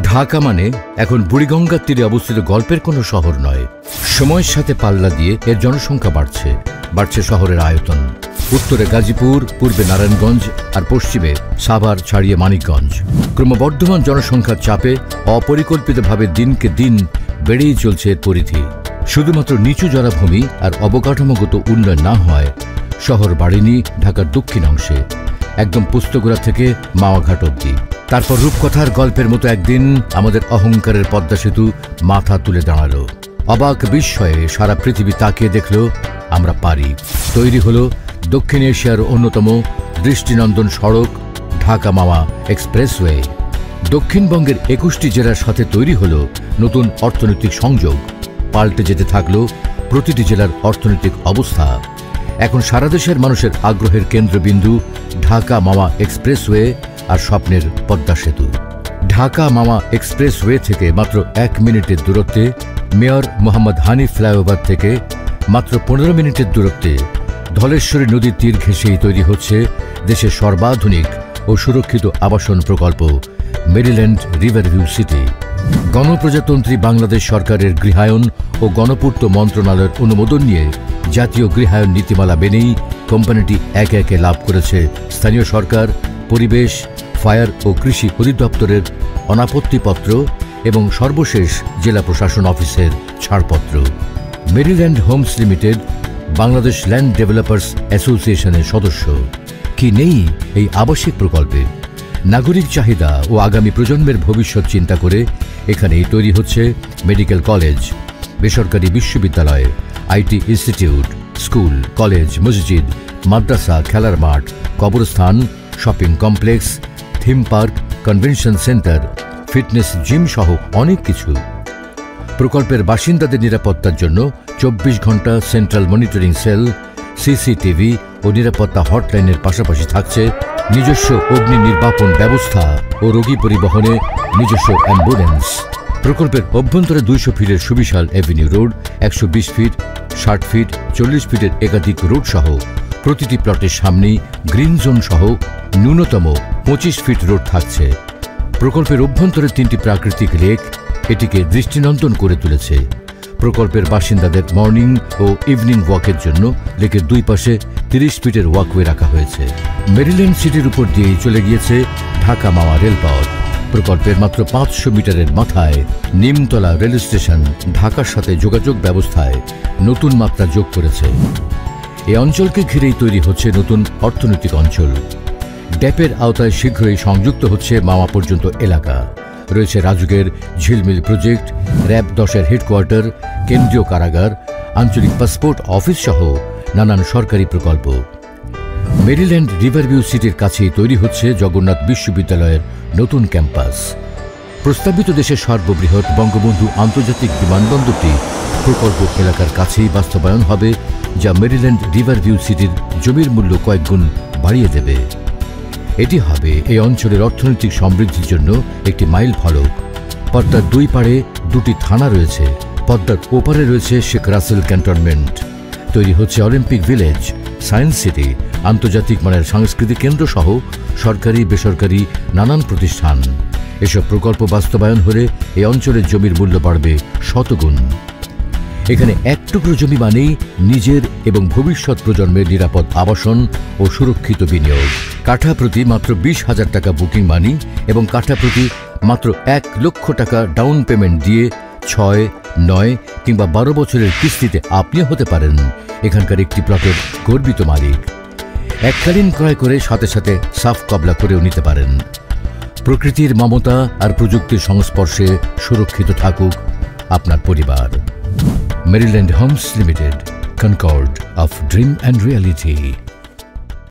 ঢাকা মানে এখন বুড়িগঙ্গার তীরে অবস্থিত গল্পের কোনো শহর নয়। সময়ের সাথে পাল্লা দিয়ে এর জনসংখ্যা বাড়ছে শহরের আয়তন। উত্তরে গাজীপুর, পূর্বে নারায়ণগঞ্জ আর পশ্চিমে সাভার ছাড়িয়ে মানিকগঞ্জ। ক্রমবর্ধমান জনসংখ্যার চাপে অপরিকল্পিতভাবে দিনকে দিন বেড়েই চলছে এর পরিধি। শুধুমাত্র নিচু জলাভূমি আর অবকাঠামোগত উন্নয়ন না হয় শহর বাড়েনি ঢাকার দক্ষিণ অংশে, একদম পুস্তগুড়া থেকে মাওয়াঘাট অব্দি। তারপর রূপকথার গল্পের মতো একদিন আমাদের অহংকারের পদ্মা সেতু মাথা তুলে দাঁড়ালো। অবাক বিস্ময়ে সারা পৃথিবী তাকিয়ে দেখল আমরা পারি। তৈরি হলো দক্ষিণ এশিয়ার অন্যতম দৃষ্টিনন্দন সড়ক ঢাকা মাওয়া এক্সপ্রেসওয়ে। দক্ষিণবঙ্গের 21টি জেলার সাথে তৈরি হলো নতুন অর্থনৈতিক সংযোগ। পাল্টে যেতে থাকলো প্রতিটি জেলার অর্থনৈতিক অবস্থা। এখন সারা দেশের মানুষের আগ্রহের কেন্দ্রবিন্দু ঢাকা মাওয়া এক্সপ্রেসওয়ে আর স্বপ্নের পদ্মা সেতু। ঢাকা মাওয়া এক্সপ্রেসওয়ে থেকে মাত্র 1 মিনিটের দূরত্বে, মেয়র মোহাম্মদ হানিফ ফ্লাইওভার থেকে মাত্র 15 মিনিটের দূরত্বে ধলেশ্বরী নদীর তীর ঘেঁষেই তৈরি হচ্ছে দেশের সর্বাধুনিক ও সুরক্ষিত আবাসন প্রকল্প মেরিল্যান্ড রিভারভিউ সিটি। গণপ্রজাতন্ত্রী বাংলাদেশ সরকারের গৃহায়ন ও গণপূর্ত মন্ত্রণালয়ের অনুমোদন নিয়ে জাতীয় গৃহায়ন নীতিমালা মেনেই কোম্পানিটি একে একে লাভ করেছে স্থানীয় সরকার, পরিবেশ, ফায়ার ও কৃষি অধিদপ্তরের অনাপত্তিপত্র এবং সর্বশেষ জেলা প্রশাসন অফিসের ছাড়পত্র। Maryland Homes Limited Bangladesh land developers অ্যাসোসিয়েশনের সদস্য। কি নেই এই আবাসিক প্রকল্পে? নাগরিক চাহিদা ও আগামী প্রজন্মের ভবিষ্যৎ চিন্তা করে এখানেই তৈরি হচ্ছে মেডিকেল কলেজ, বেসরকারি বিশ্ববিদ্যালয়, আইটি ইনস্টিটিউট, স্কুল, কলেজ, মসজিদ, মাদ্রাসা, খেলার মাঠ, কবরস্থান, shopping complex, theme park, convention centre, fitness gym সহ অনেক কিছু। প্রকল্পের বাসিন্দাদের নিরাপত্তার জন্য 24 ঘন্টা সেন্ট্রাল মনিটরিং সেল, সিসিটিভি ও নিরাপত্তা হটলাইনের পাশাপাশি থাকছে নিজস্ব অগ্নি নির্বাপন ব্যবস্থা ও রোগী পরিবহনে নিজস্ব অ্যাম্বুলেন্স। প্রকল্পের অভ্যন্তরে 200 ফিটের সুবিশাল এভিনিউ রোড, 120 ফিট, 60 ফিট, 40 ফিটের একাধিক রোড সহ প্রতিটি প্লটের সামনেই গ্রিন জোন সহ ন্যূনতম 25 ফিট রোড থাকছে। প্রকল্পের অভ্যন্তরে 3টি প্রাকৃতিক লেক এটিকে দৃষ্টিনন্দন করে তুলেছে। প্রকল্পের বাসিন্দাদের মর্নিং ও ইভিনিং ওয়াকের জন্য লেকের দুই পাশে 30 ফিটের ওয়াকওয়ে রাখা হয়েছে। মেরিল্যান্ড সিটির উপর দিয়েই চলে গিয়েছে ঢাকা মাওয়া রেলপথ। প্রকল্পের মাত্র 500 মিটারের মাথায় নিমতলা রেল স্টেশন ঢাকার সাথে যোগাযোগ ব্যবস্থায় নতুন মাত্রা যোগ করেছে। এই অঞ্চলকে ঘিরেই তৈরি হচ্ছে নতুন অর্থনৈতিক অঞ্চল। ড্যাপের আওতায় শীঘ্রই সংযুক্ত হচ্ছে মাওয়া পর্যন্ত এলাকা। রয়েছে রাজুকের ঝিলমিল প্রজেক্ট, র‍্যাব 10-এর হেডকোয়ার্টার, কেন্দ্রীয় কারাগার, আঞ্চলিক পাসপোর্ট অফিস সহ নানান সরকারি প্রকল্প। মেরিল্যান্ড রিভারভিউ সিটির কাছেই তৈরি হচ্ছে জগন্নাথ বিশ্ববিদ্যালয়ের নতুন ক্যাম্পাস। প্রস্তাবিত দেশের সর্ববৃহৎ বঙ্গবন্ধু আন্তর্জাতিক বিমানবন্দরটি প্রকল্প এলাকার কাছেই বাস্তবায়ন হবে, যা মেরিল্যান্ড রিভারভিউ সিটির জমির মূল্য কয়েক গুণ বাড়িয়ে দেবে। এটি হবে এই অঞ্চলের অর্থনৈতিক সমৃদ্ধির জন্য একটি মাইল ফলক। পদ্মার দুই পাড়ে 2টি থানা রয়েছে। পদ্মার ওপারে রয়েছে শেখ রাসেল ক্যান্টনমেন্ট। তৈরি হচ্ছে অলিম্পিক ভিলেজ, সায়েন্স সিটি, আন্তর্জাতিক মানের সাংস্কৃতিক কেন্দ্র সহ সরকারি বেসরকারি নানান প্রতিষ্ঠান। এসব প্রকল্প বাস্তবায়ন হলে এই অঞ্চলের জমির মূল্য বাড়বে শতগুণ। এখানে এক টুকরো জমি মানেই নিজের এবং ভবিষ্যৎ প্রজন্মের নিরাপদ আবাসন ও সুরক্ষিত বিনিয়োগ। কাঠা প্রতি মাত্র 20,000 টাকা বুকিং মানি এবং কাঠা প্রতি মাত্র 1 লক্ষ টাকা ডাউন পেমেন্ট দিয়ে 6, 9 কিংবা 12 বছরের কিস্তিতে আপনিও হতে পারেন এখানকার একটি প্লটের গর্বিত মালিক। এককালীন ক্রয় করে সাথে সাথে সাফ কবলা করেও নিতে পারেন। প্রকৃতির মমতা আর প্রযুক্তির সংস্পর্শে সুরক্ষিত থাকুক আপনার পরিবার। Maryland Homes Limited, Concord of Dream and Reality.